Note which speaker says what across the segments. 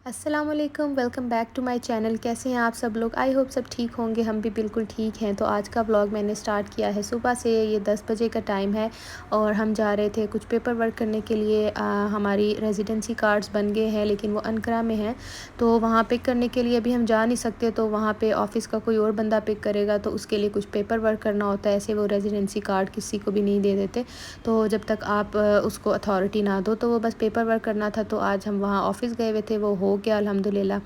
Speaker 1: अस्सलामुअलैकुम, welcome back to my channel. कैसे हैं आप सब लोग? आई होप सब ठीक होंगे। हम भी बिल्कुल ठीक हैं। तो आज का व्लॉग मैंने स्टार्ट किया है सुबह से। ये 10 बजे का टाइम है और हम जा रहे थे कुछ पेपर वर्क करने के लिए। हमारी रेजिडेंसी कार्ड्स बन गए हैं लेकिन वो अनकरा में हैं, तो वहाँ पिक करने के लिए अभी हम जा नहीं सकते। तो वहाँ पे ऑफ़िस का कोई और बंदा पिक करेगा, तो उसके लिए कुछ पेपर वर्क करना होता है। ऐसे वो रेजिडेंसी कार्ड किसी को भी नहीं दे देते, तो जब तक आप उसको अथॉरिटी ना दो। तो वो बस पेपर वर्क करना था। तो आज हम वहाँ ऑफ़िस गए हुए थे, वो हो गया अल्हम्दुलिल्लाह।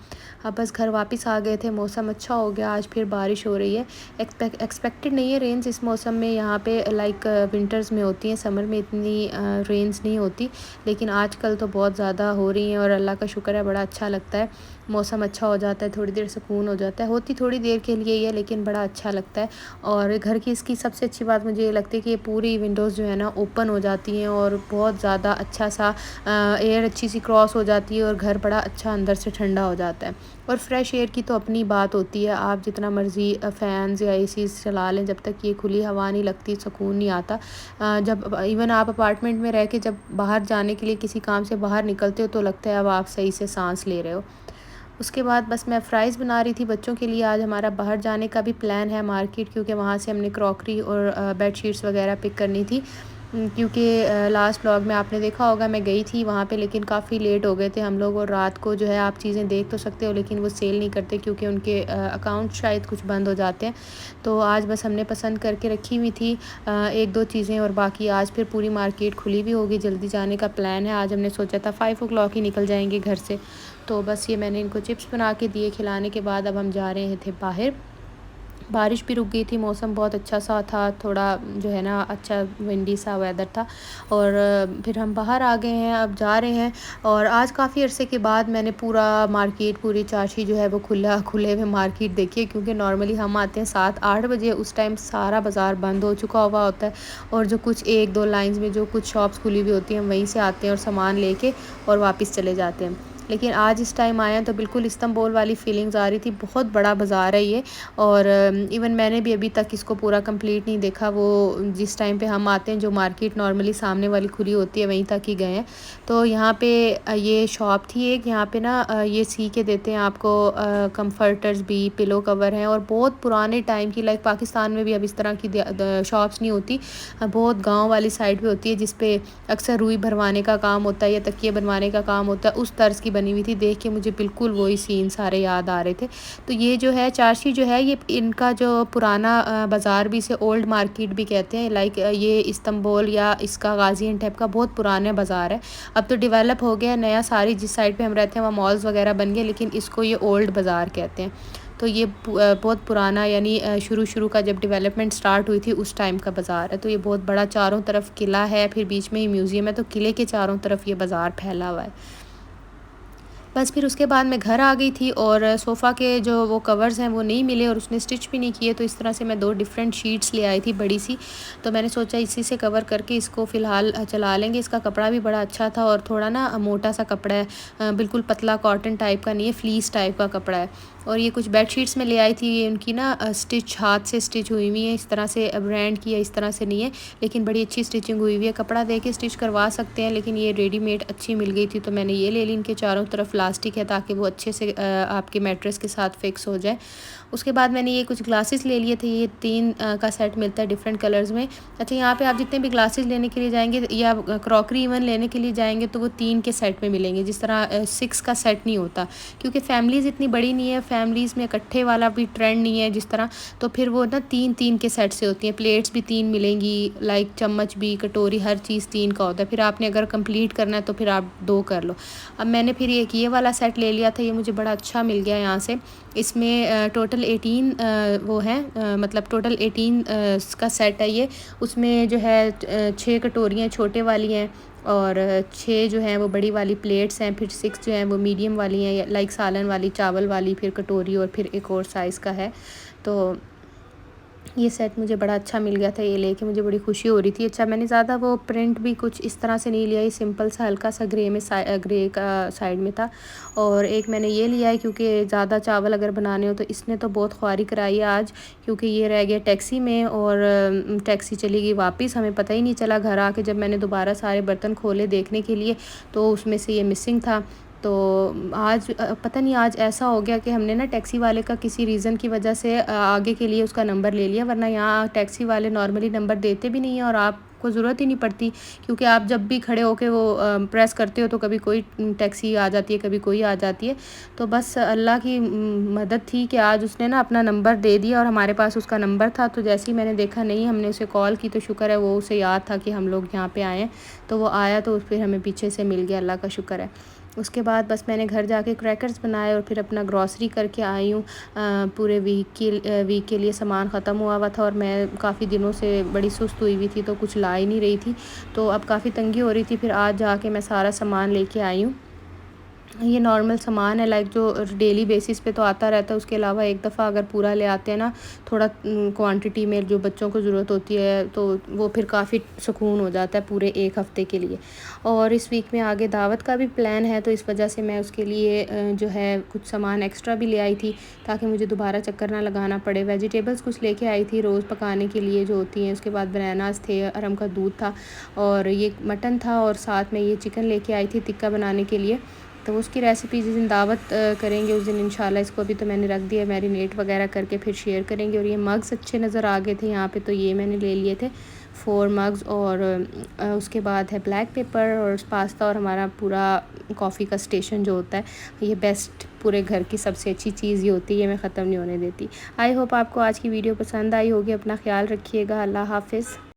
Speaker 1: अब बस घर वापस आ गए थे। मौसम अच्छा हो गया, आज फिर बारिश हो रही है। एक्सपेक्टेड नहीं है रेंज इस मौसम में। यहाँ पे लाइक विंटर्स में होती हैं, समर में इतनी रेंज नहीं होती, लेकिन आजकल तो बहुत ज़्यादा हो रही हैं और अल्लाह का शुक्र है, बड़ा अच्छा लगता है। मौसम अच्छा हो जाता है, थोड़ी देर सुकून हो जाता है। होती थोड़ी देर के लिए ही है लेकिन बड़ा अच्छा लगता है। और घर की इसकी सबसे अच्छी बात मुझे ये लगती है कि ये पूरी विंडोज़ जो है ना ओपन हो जाती हैं और बहुत ज़्यादा अच्छा सा एयर अच्छी सी क्रॉस हो जाती है और घर बड़ा अच्छा अंदर से ठंडा हो जाता है। और फ्रेश एयर की तो अपनी बात होती है। आप जितना मर्ज़ी फ़ैन्स या एसीज़ चला लें, जब तक ये खुली हवा नहीं लगती सुकून नहीं आता। जब इवन आप अपार्टमेंट में रह के जब बाहर जाने के लिए किसी काम से बाहर निकलते हो तो लगता है अब आप सही से सांस ले रहे हो। उसके बाद बस मैं फ़्राइज़ बना रही थी बच्चों के लिए। आज हमारा बाहर जाने का भी प्लान है मार्केट, क्योंकि वहाँ से हमने क्रॉकरी और बेडशीट्स वगैरह पिक करनी थी। क्योंकि लास्ट व्लॉग में आपने देखा होगा मैं गई थी वहाँ पे, लेकिन काफ़ी लेट हो गए थे हम लोग। और रात को जो है आप चीज़ें देख तो सकते हो लेकिन वो सेल नहीं करते क्योंकि उनके अकाउंट शायद कुछ बंद हो जाते हैं। तो आज बस हमने पसंद करके रखी हुई थी एक दो चीज़ें, और बाकी आज फिर पूरी मार्केट खुली भी होगी। जल्दी जाने का प्लान है। आज हमने सोचा था 5 ओ क्लॉक ही निकल जाएंगे घर से। तो बस ये मैंने इनको चिप्स बना के दिए, खिलाने के बाद अब हम जा रहे थे बाहर। बारिश भी रुक गई थी, मौसम बहुत अच्छा सा था, थोड़ा जो है ना अच्छा विंडी सा वेदर था। और फिर हम बाहर आ गए हैं, अब जा रहे हैं। और आज काफ़ी अरसे के बाद मैंने पूरा मार्केट, पूरी चाशी जो है वो खुले हुए मार्केट देखी है, क्योंकि नॉर्मली हम आते हैं 7-8 बजे, उस टाइम सारा बाज़ार बंद हो चुका हुआ होता है। और जो कुछ 1-2 लाइन्स में जो कुछ शॉप्स खुली हुई होती हैं, हम वहीं से आते हैं और सामान लेके और वापस चले जाते हैं। लेकिन आज इस टाइम आए हैं तो बिल्कुल इस्तांबुल वाली फ़ीलिंग्स आ रही थी। बहुत बड़ा बाज़ार है ये। और इवन मैंने भी अभी तक इसको पूरा कंप्लीट नहीं देखा। वो जिस टाइम पे हम आते हैं, जो मार्केट नॉर्मली सामने वाली खुली होती है, वहीं तक ही गए हैं। तो यहाँ पे ये शॉप थी एक, यहाँ पे ना ये सी के देते हैं आपको कंफर्टर्स भी, पिलो कवर हैं। और बहुत पुराने टाइम की, लाइक पाकिस्तान में भी अब इस तरह की शॉप्स नहीं होती। बहुत गाँव वाली साइड पे होती है, जिस पे अक्सर रुई भरवाने का काम होता है या तकिए बनवाने का काम होता है। उस तर्ज की बनी हुई थी। देख के मुझे बिल्कुल वही सीन सारे याद आ रहे थे। तो ये जो है चारशी जो है, ये इनका जो पुराना बाज़ार भी, इसे ओल्ड मार्केट भी कहते हैं। लाइक ये इस्तांबुल या इसका गाज़ियानटेप का बहुत पुराना बाज़ार है। अब तो डेवलप हो गया नया, सारी जिस साइड पे हम रहते हैं वहाँ मॉल्स वगैरह बन गए, लेकिन इसको ये ओल्ड बाज़ार कहते हैं। तो ये बहुत पुराना, यानी शुरू का जब डेवलपमेंट स्टार्ट हुई थी उस टाइम का बाज़ार है। तो ये बहुत बड़ा, चारों तरफ किला है, फिर बीच में ही म्यूज़ियम है। तो किले के चारों तरफ ये बाज़ार फैला हुआ है। बस फिर उसके बाद मैं घर आ गई थी और सोफ़ा के जो वो कवर्स हैं वो नहीं मिले और उसने स्टिच भी नहीं किए। तो इस तरह से मैं 2 डिफरेंट शीट्स ले आई थी बड़ी सी। तो मैंने सोचा इसी से कवर करके इसको फ़िलहाल चला लेंगे। इसका कपड़ा भी बड़ा अच्छा था और थोड़ा ना मोटा सा कपड़ा है, बिल्कुल पतला कॉटन टाइप का नहीं है, फ्लीस टाइप का कपड़ा है। और ये कुछ बेडशीट्स में ले आई थी, ये उनकी ना स्टिच, हाथ से स्टिच हुई हुई है। इस तरह से ब्रांड की है, इस तरह से नहीं है, लेकिन बड़ी अच्छी स्टिचिंग हुई हुई है। कपड़ा दे के स्टिच करवा सकते हैं, लेकिन ये रेडीमेड अच्छी मिल गई थी तो मैंने ये ले ली। इनके चारों तरफ प्लास्टिक है ताकि वो अच्छे से आपके मैट्रेस के साथ फिक्स हो जाए। उसके बाद मैंने ये कुछ ग्लासेस ले लिए थे। ये 3 का सेट मिलता है डिफरेंट कलर्स में। अच्छा, यहाँ पे आप जितने भी ग्लासेस लेने के लिए जाएंगे या क्रॉकरी इवन लेने के लिए जाएंगे तो वो 3 के सेट में मिलेंगे, जिस तरह 6 का सेट नहीं होता, क्योंकि फैमिलीज़ इतनी बड़ी नहीं है। फैमिलीज़ में इकट्ठे वाला भी ट्रेंड नहीं है जिस तरह। तो फिर वो ना 3-3 के सेट से होती हैं। प्लेट्स भी 3 मिलेंगी, लाइक चम्मच भी, कटोरी, हर चीज़ 3 का होता है। फिर आपने अगर कंप्लीट करना है तो फिर आप 2 कर लो। अब मैंने फिर एक ये वाला सेट ले लिया था, ये मुझे बड़ा अच्छा मिल गया यहाँ से। इसमें टोटल 18 वो हैं, मतलब टोटल 18 का सेट है ये। उसमें जो है 6 कटोरियाँ छोटे वाली हैं और 6 जो हैं वो बड़ी वाली प्लेट्स हैं। फिर 6 जो हैं वो मीडियम वाली हैं, लाइक सालन वाली, चावल वाली, फिर कटोरी, और फिर एक और साइज़ का है। तो ये सेट मुझे बड़ा अच्छा मिल गया था, ये लेके मुझे बड़ी खुशी हो रही थी। अच्छा, मैंने ज़्यादा वो प्रिंट भी कुछ इस तरह से नहीं लिया, ये सिंपल सा हल्का सा ग्रे में ग्रे का साइड में था। और एक मैंने ये लिया है क्योंकि ज़्यादा चावल अगर बनाने हो तो इसने तो बहुत ख्वारी कराई है आज, क्योंकि ये रह गया टैक्सी में और टैक्सी चली गई वापस। हमें पता ही नहीं चला घर आके, जब मैंने दोबारा सारे बर्तन खोले देखने के लिए तो उसमें से ये मिसिंग था। तो आज पता नहीं आज ऐसा हो गया कि हमने ना टैक्सी वाले का किसी रीज़न की वजह से आगे के लिए उसका नंबर ले लिया, वरना यहाँ टैक्सी वाले नॉर्मली नंबर देते भी नहीं हैं और आपको ज़रूरत ही नहीं पड़ती, क्योंकि आप जब भी खड़े होके वो प्रेस करते हो तो कभी कोई टैक्सी आ जाती है, कभी कोई आ जाती है। तो बस अल्लाह की मदद थी कि आज उसने ना अपना नंबर दे दिया और हमारे पास उसका नंबर था। तो जैसे ही मैंने देखा नहीं, हमने उसे कॉल की तो शुक्र है वो उसे याद था कि हम लोग यहाँ पे आए हैं, तो वो आया तो फिर हमें पीछे से मिल गया, अल्लाह का शुक्र है। उसके बाद बस मैंने घर जाके क्रैकर्स बनाए और फिर अपना ग्रॉसरी करके आई हूँ। पूरे वीक के लिए सामान ख़त्म हुआ था और मैं काफ़ी दिनों से बड़ी सुस्त हुई हुई थी, तो कुछ ला ही नहीं रही थी, तो अब काफ़ी तंगी हो रही थी। फिर आज जाके मैं सारा सामान लेके आई हूँ। ये नॉर्मल सामान है, लाइक जो डेली बेसिस पे तो आता रहता है, उसके अलावा एक दफ़ा अगर पूरा ले आते हैं ना थोड़ा क्वांटिटी में जो बच्चों को ज़रूरत होती है, तो वो फिर काफ़ी सुकून हो जाता है पूरे एक हफ़्ते के लिए। और इस वीक में आगे दावत का भी प्लान है, तो इस वजह से मैं उसके लिए जो है कुछ सामान एक्स्ट्रा भी ले आई थी, ताकि मुझे दोबारा चक्कर ना लगाना पड़े। वेजिटेबल्स कुछ लेके आई थी रोज़ पकाने के लिए जो होती हैं, उसके बाद बनानास थे, अरम का दूध था और ये मटन था, और साथ में ये चिकन लेके आई थी टिक्का बनाने के लिए। तो उसकी रेसिपी जिस दिन दावत करेंगे उस दिन इंशाल्लाह, इसको अभी तो मैंने रख दिया मैरिनेट वगैरह करके, फिर शेयर करेंगे। और ये मग्स अच्छे नज़र आ गए थे यहाँ पे, तो ये मैंने ले लिए थे 4 मग्स। और उसके बाद है ब्लैक पेपर और पास्ता और हमारा पूरा कॉफ़ी का स्टेशन जो होता है, ये बेस्ट पूरे घर की सबसे अच्छी चीज़ ये होती है, मैं ख़त्म नहीं होने देती। आई होप आपको आज की वीडियो पसंद आई होगी। अपना ख्याल रखिएगा। अल्लाह हाफ़िज़।